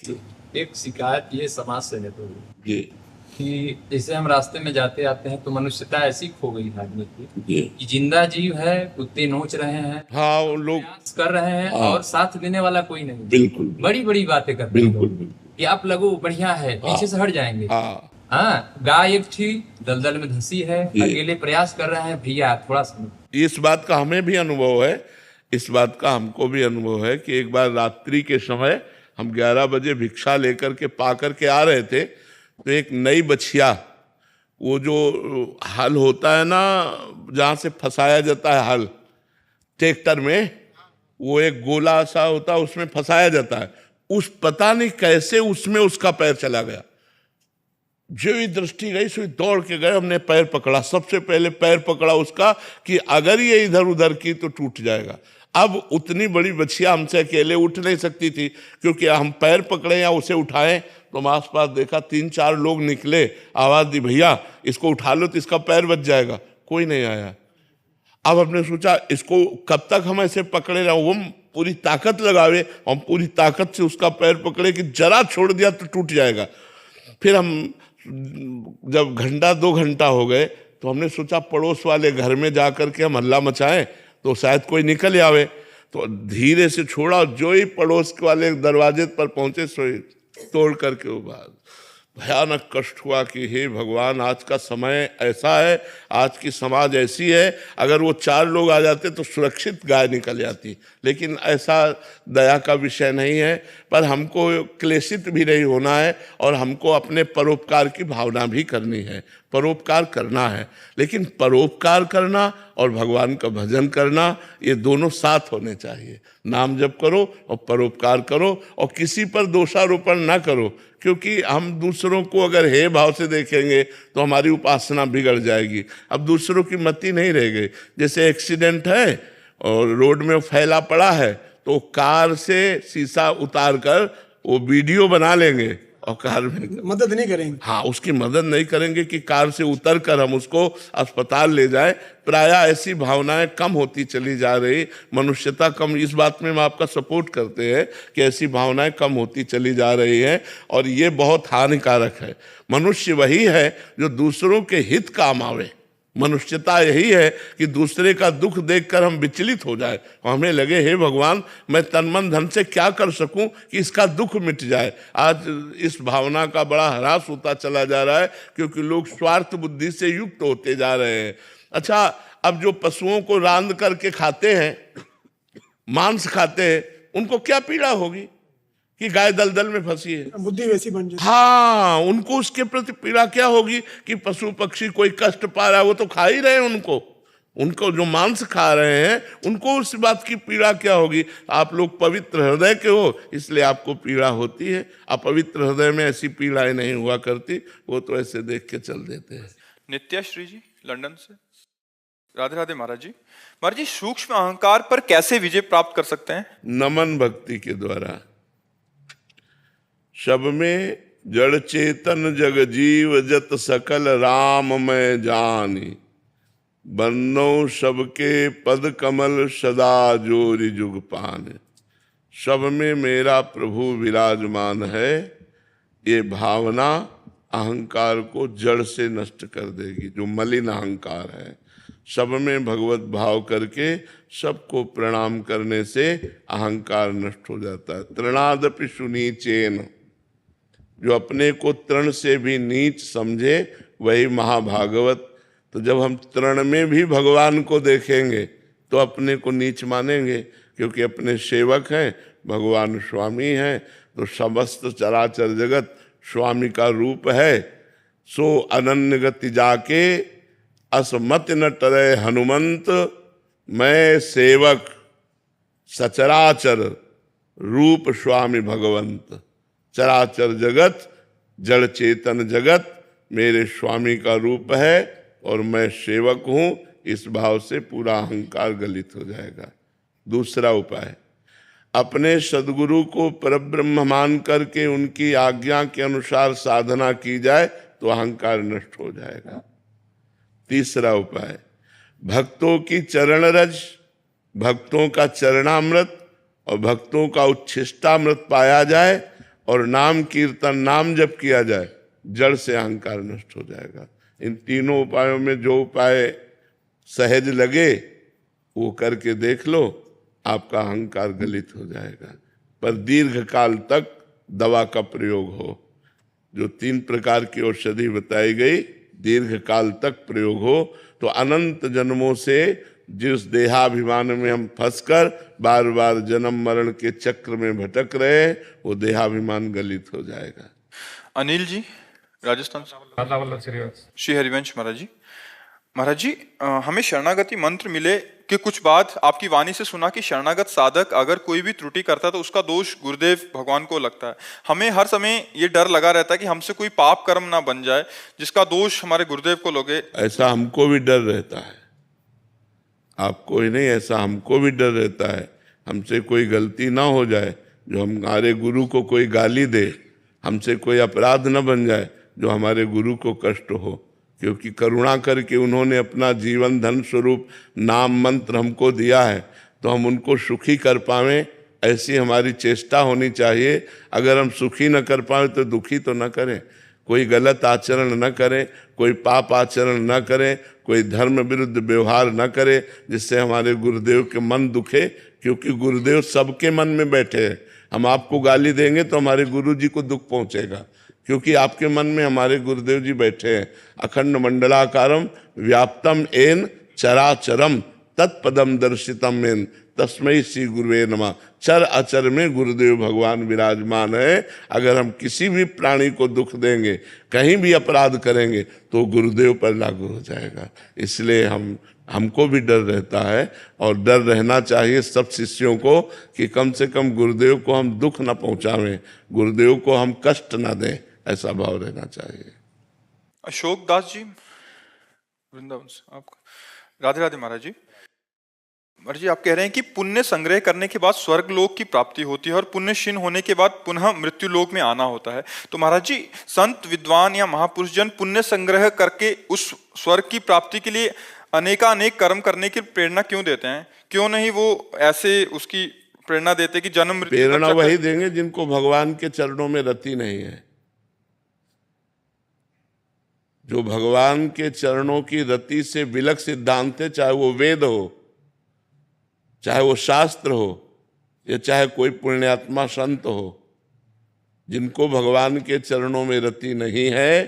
एक शिकायत ये समाज से है तो जी कि जैसे हम रास्ते में जाते आते हैं तो मनुष्यता ऐसी खो गई है आदमी की जी। कि जिंदा जीव है, कुत्ते नोच रहे हैं, हाँ वो लोग। प्रयास कर रहे हैं हाँ और साथ देने वाला कोई नहीं। बिल्कुल बड़ी बड़ी बातें करते हैं बिल्कुल लोग बिल्कुल। कि आप लगो बढ़िया है, हाँ पीछे से हट जाएंगे। हाँ हाँ, गाय एक थी दलदल में धंसी है, जी। अकेले प्रयास कर रहे हैं, भैया थोड़ा सा। इस बात का हमें भी अनुभव है, इस बात का हमको भी अनुभव है कि एक बार रात्रि के समय हम 11 बजे भिक्षा लेकर के पा करके आ रहे थे, तो एक नई बछिया, वो जो हल होता है ना जहाँ से फंसाया जाता है हल ट्रैक्टर में, वो एक गोला सा होता है उसमें फंसाया जाता है, उस पता नहीं कैसे उसमें उसका पैर चला गया। जो ही दृष्टि गई सो दौड़ के गए, हमने पैर पकड़ा, सबसे पहले पैर पकड़ा उसका कि अगर ये इधर उधर की तो टूट जाएगा। अब उतनी बड़ी बछिया हमसे अकेले उठ नहीं सकती थी, क्योंकि हम पैर पकड़े या उसे उठाएं तो हम आसपास देखा 3-4 लोग निकले, आवाज दी भैया इसको उठा लो तो इसका पैर बच जाएगा, कोई नहीं आया। अब हमने सोचा इसको कब तक हम ऐसे पकड़े रहे, वो पूरी ताकत लगावे, हम पूरी ताकत से उसका पैर पकड़े कि जरा छोड़ दिया तो टूट जाएगा। फिर हम जब घंटा 2 घंटा हो गए तो हमने सोचा पड़ोस वाले घर में जा करके हम हल्ला मचाएं तो शायद कोई निकल आवे, तो धीरे से छोड़ा, जो ही पड़ोस वाले दरवाजे पर पहुंचे सो तोड़ करके वो बाहर। भयानक कष्ट हुआ कि हे भगवान, आज का समय ऐसा है, आज की समाज ऐसी है, अगर वो 4 लोग आ जाते तो सुरक्षित गाय निकल जाती, लेकिन ऐसा दया का विषय नहीं है। पर हमको क्लेशित भी नहीं होना है और हमको अपने परोपकार की भावना भी करनी है, परोपकार करना है, लेकिन परोपकार करना और भगवान का भजन करना ये दोनों साथ होने चाहिए। नाम जप करो और परोपकार करो और किसी पर दोषारोपण ना करो, क्योंकि हम दूसरों को अगर हे भाव से देखेंगे तो हमारी उपासना बिगड़ जाएगी। अब दूसरों की मति नहीं रह गई। जैसे एक्सीडेंट है और रोड में फैला पड़ा है तो कार से शीशा उतार कर वो वीडियो बना लेंगे और कार में मदद नहीं करेंगे। हाँ, उसकी मदद नहीं करेंगे कि कार से उतर कर हम उसको अस्पताल ले जाएं। प्रायः ऐसी भावनाएं कम होती चली जा रही, मनुष्यता कम, इस बात में हम आपका सपोर्ट करते हैं कि ऐसी भावनाएं कम होती चली जा रही है और ये बहुत हानिकारक है। मनुष्य वही है जो दूसरों के हित काम आवे। मनुष्यता यही है कि दूसरे का दुख देखकर हम विचलित हो जाए और हमें लगे हे भगवान मैं तन मन धन से क्या कर सकूं कि इसका दुख मिट जाए। आज इस भावना का बड़ा ह्रास होता चला जा रहा है, क्योंकि लोग स्वार्थ बुद्धि से युक्त होते जा रहे हैं। अच्छा, अब जो पशुओं को रांध करके खाते हैं, मांस खाते हैं, उनको क्या पीड़ा होगी कि गाय दलदल में फंसी है, बुद्धि वैसी बन जाती। हाँ, उनको उसके प्रति पीड़ा क्या होगी कि पशु पक्षी कोई कष्ट पा रहा है, वो तो खा ही रहे हैं उनको जो मांस खा रहे हैं उनको उस बात की पीड़ा क्या होगी। आप लोग पवित्र हृदय के हो इसलिए आपको पीड़ा होती है, अपवित्र हृदय में ऐसी पीड़ाएं नहीं हुआ करती, वो तो ऐसे देख के चल देते हैं। नित्याश्री जी लंदन से। राधे राधे महाराज जी। महाराज जी, सूक्ष्म अहंकार पर कैसे विजय प्राप्त कर सकते हैं? नमन भक्ति के द्वारा। सब में जड़ चेतन जग जीव जत सकल राम मैं जानी, बन्नो सबके पद कमल सदा जोरि जुग पान। सब में मेरा प्रभु विराजमान है, ये भावना अहंकार को जड़ से नष्ट कर देगी, जो मलिन अहंकार है। सब में भगवत भाव करके सबको प्रणाम करने से अहंकार नष्ट हो जाता है। तृणादपि सुनीचेन, जो अपने को तृण से भी नीच समझे वही महाभागवत। तो जब हम तृण में भी भगवान को देखेंगे तो अपने को नीच मानेंगे, क्योंकि अपने सेवक हैं, भगवान स्वामी हैं, तो समस्त चराचर जगत स्वामी का रूप है। सो अनन्य गति जाके असमत न टरे हनुमंत, मैं सेवक सचराचर रूप स्वामी भगवंत। चराचर जगत जड़ चेतन जगत मेरे स्वामी का रूप है और मैं सेवक हूं, इस भाव से पूरा अहंकार गलित हो जाएगा। दूसरा उपाय, अपने सद्गुरु को परब्रह्म मान करके उनकी आज्ञा के अनुसार साधना की जाए तो अहंकार नष्ट हो जाएगा। तीसरा उपाय, भक्तों की चरण रज, भक्तों का चरणामृत और भक्तों का उच्छिष्टामृत पाया जाए, और नाम कीर्तन नाम जप किया जाए, जड़ से अहंकार नष्ट हो जाएगा। इन तीनों उपायों में जो उपाय सहज लगे वो करके देख लो, आपका अहंकार गलित हो जाएगा। पर दीर्घ काल तक दवा का प्रयोग हो, जो 3 प्रकार की औषधि बताई गई, दीर्घ काल तक प्रयोग हो तो अनंत जन्मों से जिस देहाभिमान में हम फंसकर बार बार जन्म मरण के चक्र में भटक रहे, वो देहाभिमान गलित हो जाएगा। अनिल जी राजस्थान से। श्री हरिवंश महाराज जी। महाराज जी, हमें शरणागति मंत्र मिले कि कुछ बात आपकी वाणी से सुना कि शरणागत साधक अगर कोई भी त्रुटि करता है तो उसका दोष गुरुदेव भगवान को लगता है। हमें हर समय ये डर लगा रहता है कि हमसे कोई पाप कर्म ना बन जाए जिसका दोष हमारे गुरुदेव को लगे। ऐसा हमको भी डर रहता है, आपको ही नहीं, ऐसा हमको भी डर रहता है। हमसे कोई गलती ना हो जाए, जो हमारे गुरु को कोई गाली दे, हमसे कोई अपराध न बन जाए जो हमारे गुरु को कष्ट हो, क्योंकि करुणा करके उन्होंने अपना जीवन धन स्वरूप नाम मंत्र हमको दिया है, तो हम उनको सुखी कर पावें, ऐसी हमारी चेष्टा होनी चाहिए। अगर हम सुखी न कर पाए तो दुखी तो न करें, कोई गलत आचरण न करें, कोई पाप आचरण न करें, कोई धर्म विरुद्ध व्यवहार न करें जिससे हमारे गुरुदेव के मन दुखे, क्योंकि गुरुदेव सबके मन में बैठे हैं। हम आपको गाली देंगे तो हमारे गुरु जी को दुख पहुंचेगा, क्योंकि आपके मन में हमारे गुरुदेव जी बैठे हैं। अखंड मंडलाकारम व्याप्तम एन चराचरम तत्पदम दर्शितम मेन तस्मै श्री गुरुवे नमः। चर अचर में गुरुदेव भगवान विराजमान है। अगर हम किसी भी प्राणी को दुख देंगे, कहीं भी अपराध करेंगे तो गुरुदेव पर लागू हो जाएगा। इसलिए हमको भी डर रहता है, और डर रहना चाहिए सब शिष्यों को कि कम से कम गुरुदेव को हम दुख न पहुंचावें, गुरुदेव को हम कष्ट न दें, ऐसा भाव रहना चाहिए। अशोक दास जी वृंदावन से, आपका राधे राधे महाराज जी। महाराज जी, आप कह रहे हैं कि पुण्य संग्रह करने के बाद स्वर्ग लोक की प्राप्ति होती है और पुण्य क्षीण होने के बाद पुनः मृत्यु लोक में आना होता है। तो महाराज जी, संत विद्वान या महापुरुष जन पुण्य संग्रह करके उस स्वर्ग की प्राप्ति के लिए अनेकानेक कर्म करने की प्रेरणा क्यों देते हैं? क्यों नहीं वो ऐसे उसकी प्रेरणा देते कि जन्म मृत्यु? प्रेरणा वही देंगे जिनको भगवान के चरणों में रति नहीं है। जो भगवान के चरणों की रति से विलक सिद्धांत है, चाहे वो वेद हो, चाहे वो शास्त्र हो, या चाहे कोई पुण्यात्मा संत हो, जिनको भगवान के चरणों में रति नहीं है